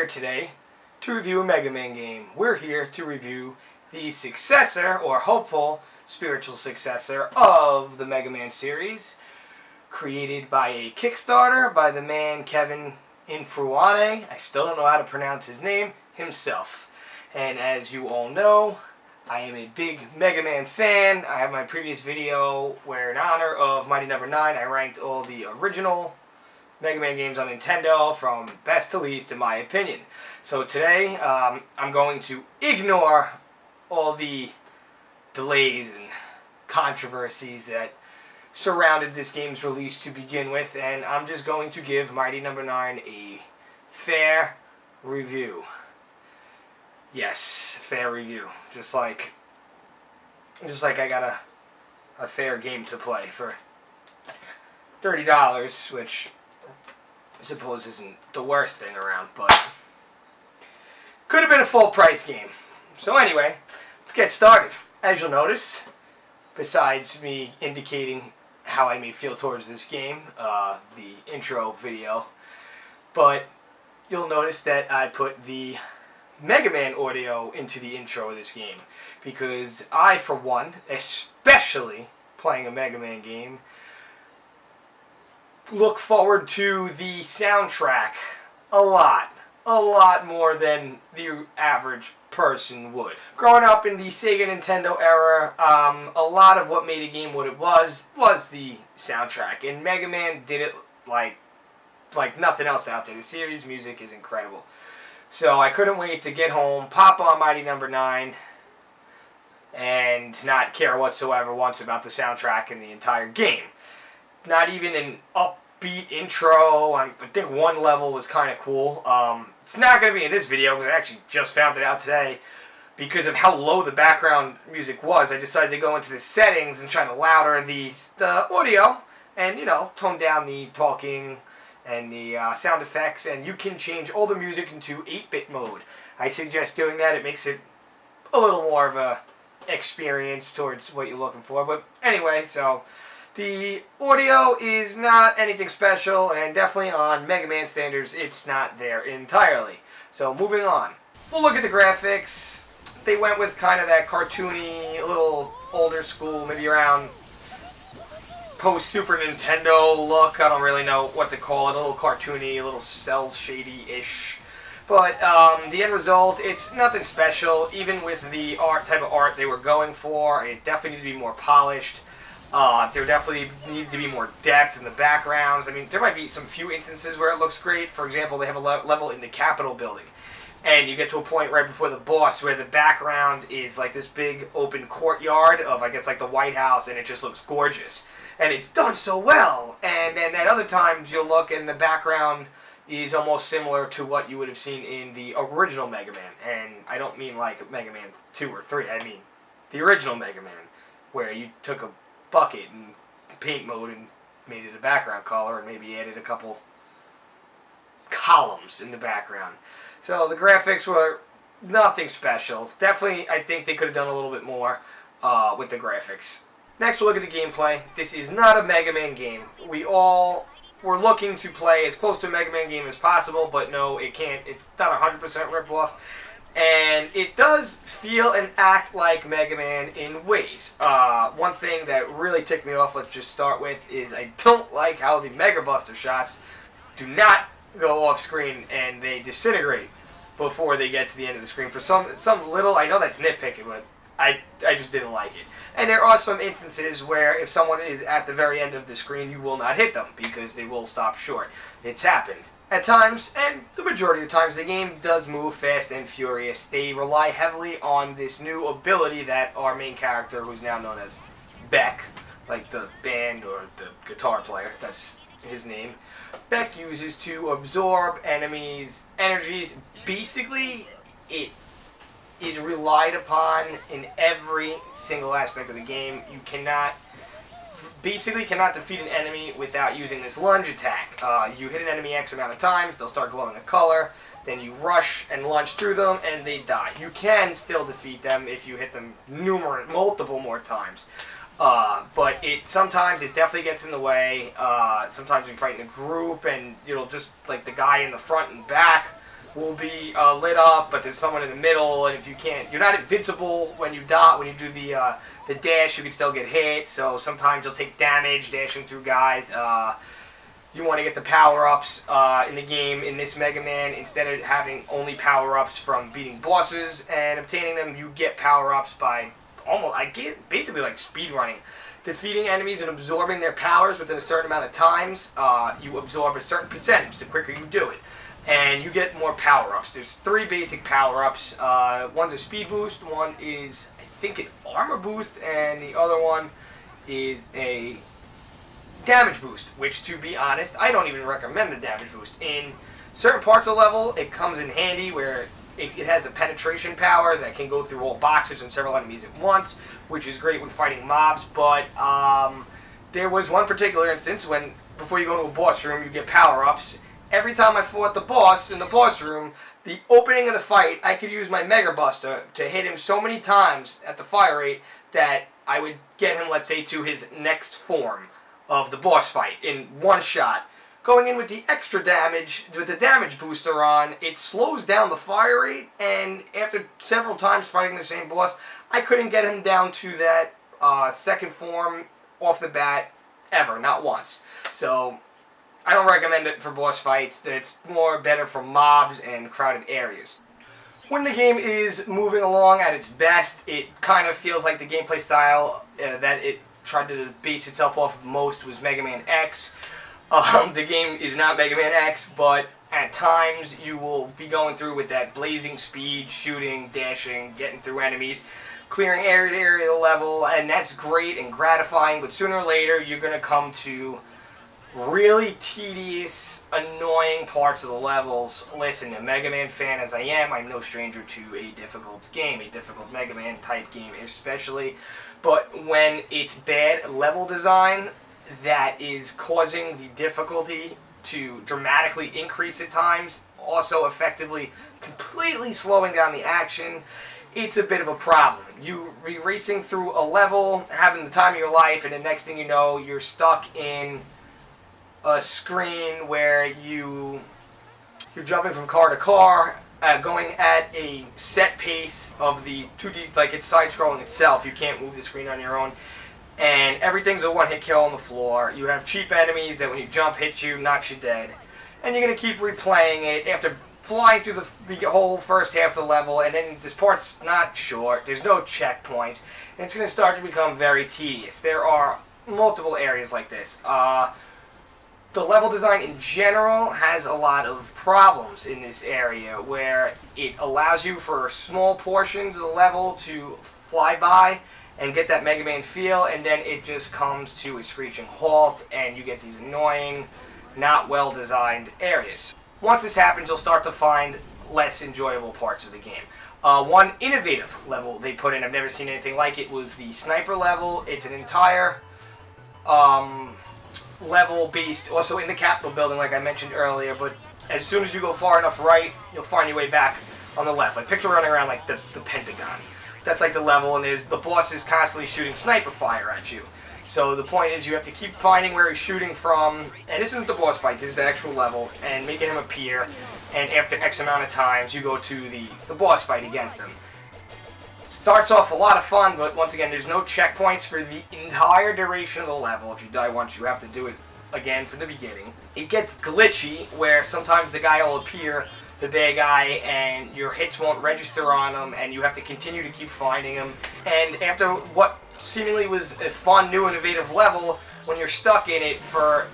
here today to review a Mega Man game. We're here to review the successor, or hopeful spiritual successor, of the Mega Man series, created by a Kickstarter by the man Kevin Infruane. I still don't know how to pronounce his name, himself. And as you all know, I am a big Mega Man fan. I have my previous video where, in honor of Mighty Number 9, I ranked all the original Mega Man games on Nintendo from best to least, in my opinion. So today, I'm going to ignore all the delays and controversies that surrounded this game's release to begin with, and I'm just going to give Mighty Number 9 a fair review. Yes, fair review. Just like I got a fair game to play for $30, which I suppose isn't the worst thing around, but could have been a full price game. So anyway, let's get started. As you'll notice, besides me indicating how I may feel towards this game, the intro video, but you'll notice that I put the Mega Man audio into the intro of this game, because I, for one, especially playing a Mega Man game, look forward to the soundtrack a lot more than the average person would. Growing up in the Sega Nintendo era, a lot of what made a game what it was the soundtrack, and Mega Man did it like nothing else out there. The series music is incredible. So I couldn't wait to get home, pop on Mighty Number 9, and not care whatsoever once about the soundtrack in the entire game. Not even an upbeat intro. I think one level was kind of cool. It's not going to be in this video because I actually just found it out today. Because of how low the background music was, I decided to go into the settings and try to louder the audio and, you know, tone down the talking and the sound effects, and you can change all the music into 8-bit mode. I suggest doing that. It makes it a little more of a experience towards what you're looking for. But anyway, so the audio is not anything special, and definitely on Mega Man standards, it's not there entirely. So moving on. We'll look at the graphics. They went with kind of that cartoony, a little older school, maybe around post-Super Nintendo look. I don't really know what to call it. A little cartoony, a little cel-shady-ish. But the end result, it's nothing special. Even with the type of art they were going for, it definitely needed to be more polished. There definitely needed to be more depth in the backgrounds. I mean, there might be some few instances where it looks great. For example, they have a level in the Capitol building, and you get to a point right before the boss where the background is like this big open courtyard of, I guess, like the White House, and it just looks gorgeous. And it's done so well. And then at other times you'll look and the background is almost similar to what you would have seen in the original Mega Man. And I don't mean like Mega Man 2 or 3. I mean the original Mega Man, where you took a bucket in paint mode and made it a background color and maybe added a couple columns in the background. So the graphics were nothing special. Definitely, I think they could have done a little bit more with the graphics. Next, we'll look at the gameplay. This is not a Mega Man game. We all were looking to play as close to a Mega Man game as possible, but no, it can't. It's not 100% rip-off. And it does feel and act like Mega Man in ways. One thing that really ticked me off, let's just start with, is I don't like how the Mega Buster shots do not go off screen and they disintegrate before they get to the end of the screen. For some little, I know that's nitpicking, but I just didn't like it. And there are some instances where if someone is at the very end of the screen, you will not hit them because they will stop short. It's happened at times, and the majority of the times the game does move fast and furious. They rely heavily on this new ability that our main character, who's now known as Beck, like the band or the guitar player, that's his name, Beck uses to absorb enemies' energies. Basically, it is relied upon in every single aspect of the game. You cannot defeat an enemy without using this lunge attack. You hit an enemy X amount of times, they'll start glowing a color, then you rush and lunge through them, and they die. You can still defeat them if you hit them multiple more times. But sometimes it definitely gets in the way. Sometimes you fight in a group, and just like the guy in the front and back will be lit up, but there's someone in the middle, and if you can't, you're not invincible when you die. When you do the dash, you can still get hit. So sometimes you'll take damage dashing through guys. You want to get the power-ups in the game in this Mega Man. Instead of having only power-ups from beating bosses and obtaining them, you get power-ups by basically like speedrunning. Defeating enemies and absorbing their powers within a certain amount of times. You absorb a certain percentage the quicker you do it. And you get more power-ups. There's 3 basic power-ups. One's a speed boost, one is, I think, an armor boost, and the other one is a damage boost, which, to be honest, I don't even recommend the damage boost. In certain parts of the level, it comes in handy where it has a penetration power that can go through all boxes and several enemies at once, which is great when fighting mobs, but there was one particular instance when, before you go to a boss room, you get power-ups. Every time I fought the boss in the boss room, the opening of the fight, I could use my Mega Buster to hit him so many times at the fire rate that I would get him, let's say, to his next form of the boss fight in one shot. Going in with the extra damage, with the damage booster on, it slows down the fire rate, and after several times fighting the same boss, I couldn't get him down to that second form off the bat ever, not once. So I don't recommend it for boss fights. It's more better for mobs and crowded areas. When the game is moving along at its best, it kind of feels like the gameplay style that it tried to base itself off of most was Mega Man X. The game is not Mega Man X, but at times you will be going through with that blazing speed, shooting, dashing, getting through enemies, clearing area to area of the level, and that's great and gratifying, but sooner or later you're going to come to really tedious, annoying parts of the levels. Listen, a Mega Man fan as I am, I'm no stranger to a difficult game, a difficult Mega Man type game especially, but when it's bad level design that is causing the difficulty to dramatically increase at times, also effectively completely slowing down the action, it's a bit of a problem. You be racing through a level, having the time of your life, and the next thing you know, you're stuck in a screen where you're jumping from car to car, going at a set pace of the 2D, like it's side-scrolling itself. You can't move the screen on your own. And everything's a one-hit kill on the floor. You have cheap enemies that when you jump, hit you, knocks you dead. And you're going to keep replaying it after flying through the whole first half of the level, and then this part's not short, there's no checkpoints, and it's going to start to become very tedious. There are multiple areas like this. The level design in general has a lot of problems in this area, where it allows you for small portions of the level to fly by and get that Mega Man feel, and then it just comes to a screeching halt, and you get these annoying, not well-designed areas. Once this happens, you'll start to find less enjoyable parts of the game. One innovative level they put in, I've never seen anything like it, was the sniper level. It's an entire level based also in the Capitol building, like I mentioned earlier, but as soon as you go far enough right, you'll find your way back on the left. Like, picture running around like the Pentagon. That's like the level, and the boss is constantly shooting sniper fire at you. So the point is you have to keep finding where he's shooting from, and this isn't the boss fight, this is the actual level, and making him appear, and after X amount of times you go to the boss fight against him. It starts off a lot of fun, but once again, there's no checkpoints for the entire duration of the level. If you die once, you have to do it again from the beginning. It gets glitchy, where sometimes the guy will appear, the bad guy, and your hits won't register on him, and you have to continue to keep finding him. And after what seemingly was a fun, new, innovative level, when you're stuck in it for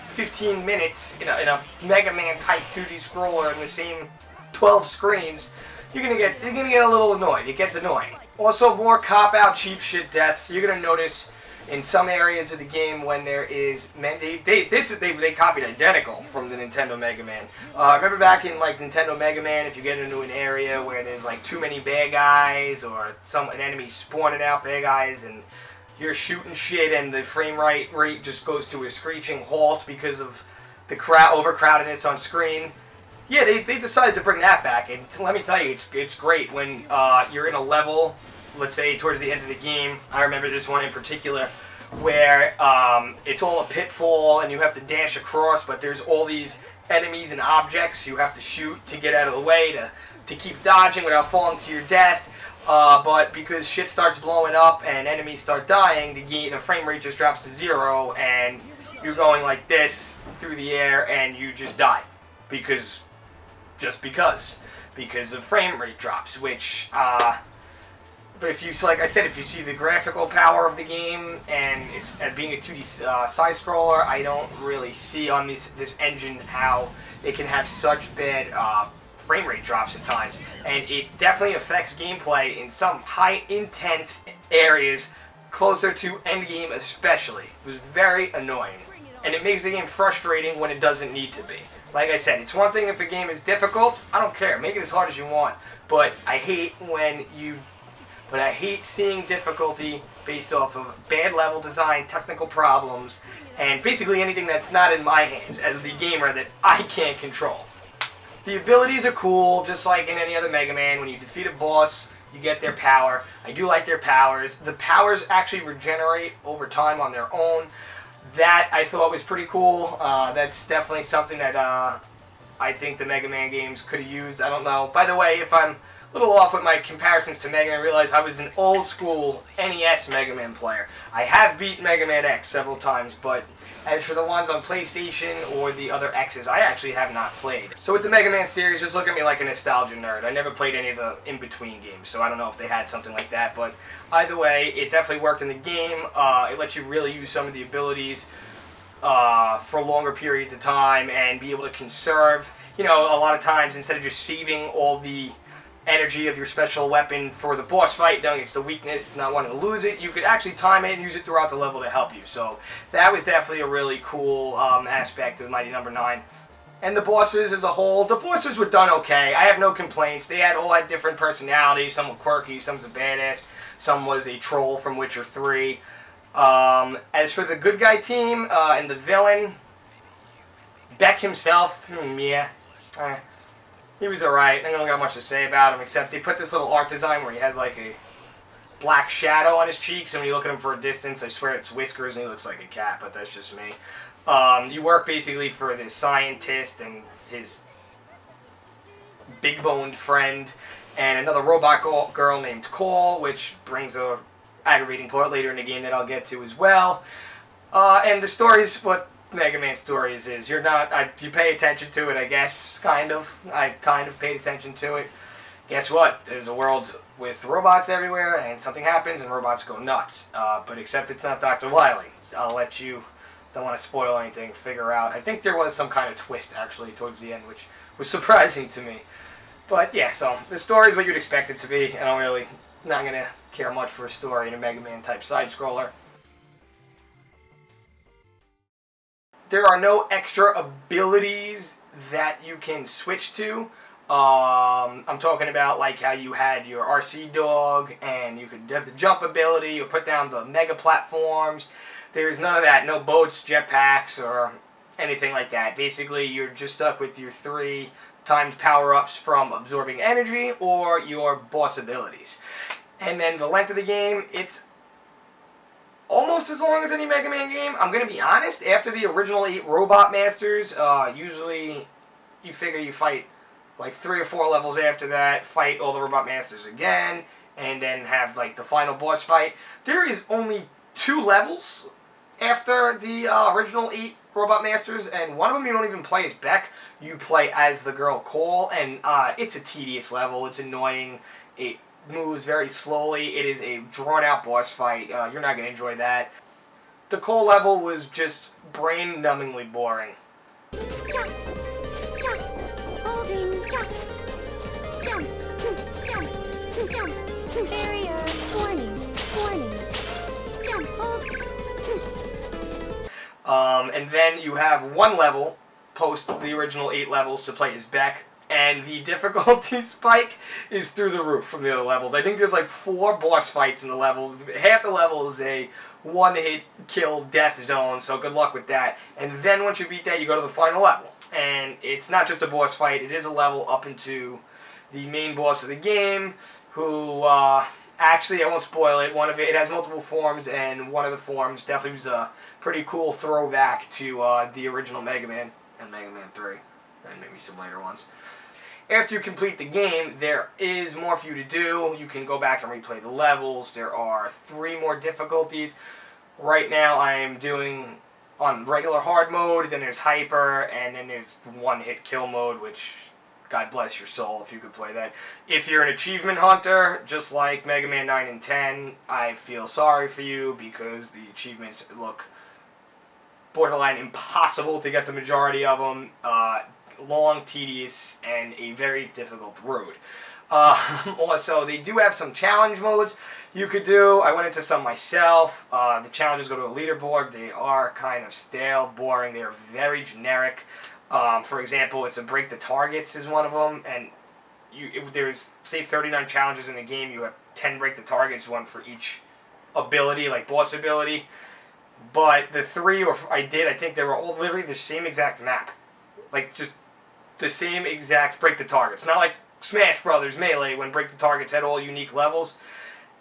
15 minutes in a Mega Man type 2D scroller in the same 12 screens, you're gonna get a little annoyed. It gets annoying. Also, more cop-out, cheap shit deaths. You're gonna notice in some areas of the game when there is they copied identical from the Nintendo Mega Man. Remember back in like Nintendo Mega Man, if you get into an area where there's like too many bad guys or an enemy spawning out bad guys and you're shooting shit and the frame rate just goes to a screeching halt because of the overcrowdedness on screen. Yeah, they decided to bring that back, and let me tell you, it's great when you're in a level, let's say towards the end of the game. I remember this one in particular where it's all a pitfall and you have to dash across, but there's all these enemies and objects you have to shoot to get out of the way to keep dodging without falling to your death. But because shit starts blowing up and enemies start dying, the frame rate just drops to 0, and you're going like this through the air and you just die because of frame rate drops. Which, but if you, like I said, if you see the graphical power of the game and it's being a 2D side scroller, I don't really see on this engine how it can have such bad frame rate drops at times, and it definitely affects gameplay in some high intense areas closer to endgame especially. It was very annoying, and it makes the game frustrating when it doesn't need to be. Like I said, it's one thing if a game is difficult, I don't care, make it as hard as you want, but I hate seeing difficulty based off of bad level design, technical problems, and basically anything that's not in my hands as the gamer that I can't control. The abilities are cool, just like in any other Mega Man. When you defeat a boss, you get their power. I do like their powers. The powers actually regenerate over time on their own. That I thought was pretty cool. That's definitely something that I think the Mega Man games could have used. I don't know. By the way, if I'm a little off with my comparisons to Mega Man, I realize I was an old school NES Mega Man player. I have beat Mega Man X several times, but as for the ones on PlayStation or the other X's, I actually have not played. So with the Mega Man series, just look at me like a nostalgia nerd. I never played any of the in-between games, so I don't know if they had something like that. But either way, it definitely worked in the game. It lets you really use some of the abilities for longer periods of time and be able to conserve. You know, a lot of times, instead of just saving all the energy of your special weapon for the boss fight, knowing it's the weakness, not wanting to lose it, you could actually time it and use it throughout the level to help you. So that was definitely a really cool aspect of Mighty Number 9. And the bosses as a whole, the bosses were done okay. I have no complaints. They all had different personalities. Some were quirky, some was a badass, some was a troll from Witcher 3. As for the good guy team and the villain, Beck himself, he was alright. I don't got much to say about him, except they put this little art design where he has like a black shadow on his cheeks, and when you look at him for a distance, I swear it's whiskers and he looks like a cat, but that's just me. You work basically for this scientist and his big-boned friend, and another robot girl named Cole, which brings a aggravating part later in the game that I'll get to as well. And the story's what Mega Man stories is. You pay attention to it, I guess, kind of. I kind of paid attention to it. Guess what? There's a world with robots everywhere, and something happens, and robots go nuts. But except it's not Dr. Wily. I'll let you, don't want to spoil anything, figure out. I think there was some kind of twist, actually, towards the end, which was surprising to me. But yeah, so the story is what you'd expect it to be. Not going to care much for a story in a Mega Man type side-scroller. There are no extra abilities that you can switch to. I'm talking about like how you had your RC dog and you could have the jump ability, you put down the mega platforms. There's none of that. No boats, jetpacks, or anything like that. Basically, you're just stuck with your 3 timed power-ups from absorbing energy or your boss abilities. And then the length of the game, it's almost as long as any Mega Man game. I'm going to be honest, after the original 8 Robot Masters, usually you figure you fight like 3 or 4 levels after that, fight all the Robot Masters again, and then have like the final boss fight. There is only 2 levels after the original 8 Robot Masters, and one of them you don't even play as Beck, you play as the girl Cole, and it's a tedious level, it's annoying, it moves very slowly. It is a drawn-out boss fight. You're not going to enjoy that. The Cole level was just brain-numbingly boring. Holding, jump, barrier, warning, jump, hold. And then you have 1 level, post the original 8 levels, to play as Beck. And the difficulty spike is through the roof from the other levels. I think there's like 4 boss fights in the level. Half the level is a one-hit kill death zone, so good luck with that. And then once you beat that, you go to the final level. And it's not just a boss fight, it is a level up into the main boss of the game, who, actually, I won't spoil it. It has multiple forms, and one of the forms definitely was a pretty cool throwback to the original Mega Man and Mega Man 3. and maybe some later ones. After you complete the game, there is more for you to do. You can go back and replay the levels. There are 3 more difficulties. Right now I am doing on regular hard mode, then there's hyper, and then there's one-hit kill mode, which, God bless your soul if you could play that. If you're an achievement hunter, just like Mega Man 9 and 10, I feel sorry for you because the achievements look borderline impossible to get the majority of them. Long, tedious, and a very difficult road. Also, they do have some challenge modes you could do. I went into some myself. The challenges go to a leaderboard. They are kind of stale, boring. They are very generic. For example, it's a break the targets is one of them, and there's, say, 39 challenges in the game. You have 10 break the targets, one for each ability, like boss ability. But the 3 I think they were all literally the same exact map. Like, just the same exact break the targets. Not like Smash Brothers Melee when break the targets had all unique levels.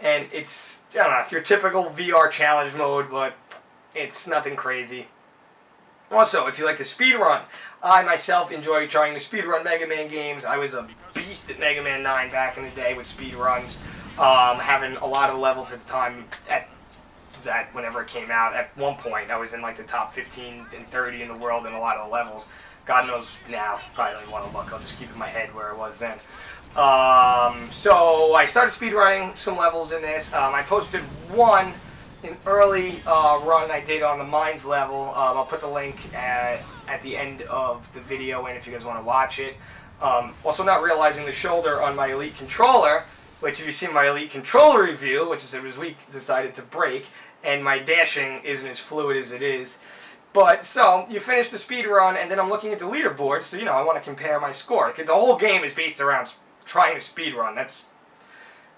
And it's, I don't know, your typical VR challenge mode, but it's nothing crazy. Also, if you like to speedrun, I myself enjoy trying to speedrun Mega Man games. I was a beast at Mega Man 9 back in the day with speedruns. Having a lot of levels at the time whenever it came out. At one point, I was in like the top 15 and 30 in the world in a lot of the levels. God knows now, probably don't even want to look. I'll just keep in my head where I was then. So I started speedrunning some levels in this. I posted an early run I did on the Mines level. I'll put the link at the end of the video in if you guys want to watch it. Also not realizing the shoulder on my Elite controller, which if you see my Elite controller review, which is it was weak, decided to break, and my dashing isn't as fluid as it is. But, so, you finish the speed run, and then I'm looking at the leaderboard, so, I want to compare my score. The whole game is based around trying to speed run.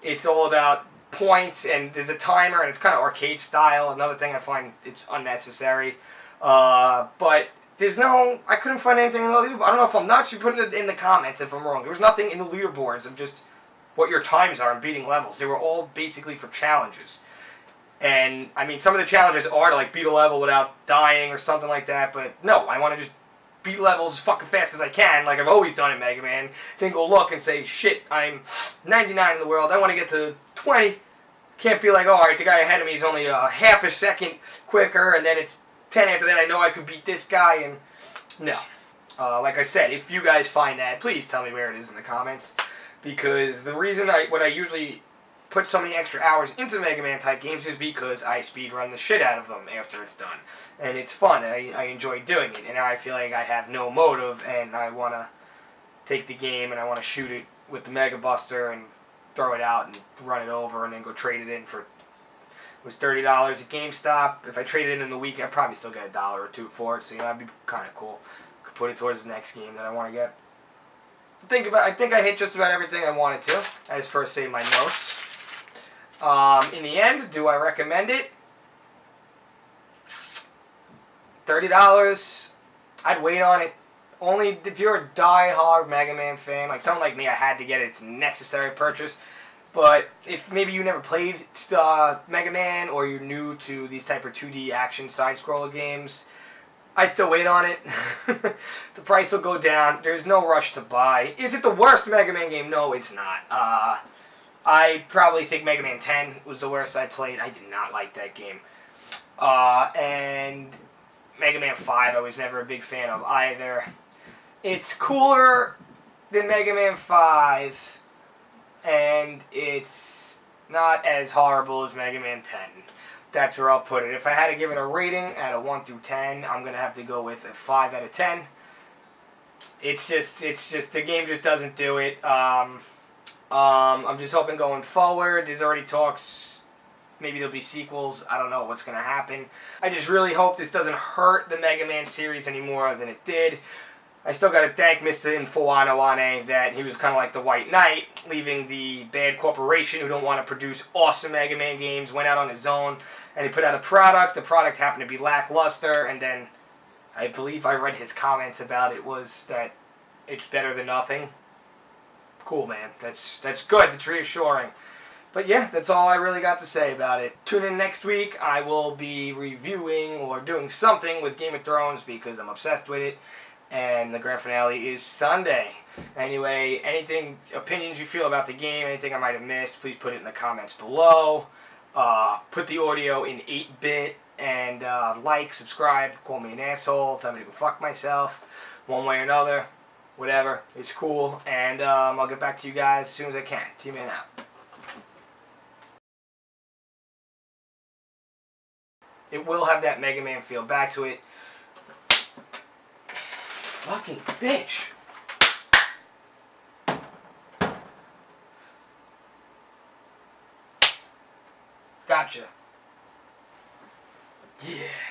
It's all about points, and there's a timer, and it's kind of arcade style. Another thing I find it's unnecessary. But I couldn't find anything in the leaderboard. I don't know if I'm nuts. You put it in the comments if I'm wrong. There was nothing in the leaderboards of just what your times are in beating levels. They were all basically for challenges. And, I mean, some of the challenges are to, like, beat a level without dying or something like that, but no, I want to just beat levels as fucking fast as I can, like I've always done in Mega Man, then go look and say, shit, I'm 99 in the world, I want to get to 20, can't be like, alright, the guy ahead of me is only a half a second quicker, and then it's 10 after that, I know I could beat this guy, and no. Like I said, if you guys find that, please tell me where it is in the comments, because the reason what I usually put so many extra hours into Mega Man type games is because I speedrun the shit out of them after it's done. And it's fun. I enjoy doing it. And now I feel like I have no motive and I want to take the game and I want to shoot it with the Mega Buster and throw it out and run it over and then go trade it in for, it was $30 at GameStop. If I traded it in the week, I'd probably still get $1 or $2 for it. So, that'd be kind of cool. Could put it towards the next game that I want to get. I think I hit just about everything I wanted to, as per say my notes. In the end, do I recommend it? $30. I'd wait on it. Only if you're a die-hard Mega Man fan, like someone like me, I had to get it. It's a necessary purchase. But if maybe you never played Mega Man or you're new to these type of 2D action side-scroller games, I'd still wait on it. The price will go down. There's no rush to buy. Is it the worst Mega Man game? No, it's not. I probably think Mega Man 10 was the worst I played. I did not like that game. And Mega Man 5 I was never a big fan of either. It's cooler than Mega Man 5, and it's not as horrible as Mega Man 10. That's where I'll put it. If I had to give it a rating out of 1 through 10, I'm going to have to go with a 5 out of 10. It's just, the game just doesn't do it. I'm just hoping going forward, there's already talks, maybe there'll be sequels, I don't know what's going to happen. I just really hope this doesn't hurt the Mega Man series any more than it did. I still got to thank Mr. Infowane that he was kind of like the White Knight, leaving the bad corporation who don't want to produce awesome Mega Man games, went out on his own, and he put out a product. The product happened to be lackluster, and then I believe I read his comments about it was that it's better than nothing. Cool, man. That's good. That's reassuring. But yeah, that's all I really got to say about it. Tune in next week. I will be reviewing or doing something with Game of Thrones because I'm obsessed with it. and the grand finale is Sunday. Anyway, anything, opinions you feel about the game, anything I might have missed, please put it in the comments below. Put the audio in 8-bit, and like, subscribe, call me an asshole, tell me to go fuck myself, one way or another, whatever, it's cool, and I'll get back to you guys as soon as I can. TMAN out. It will have that Megaman feel back to it. Fucking bitch. Gotcha. Yeah.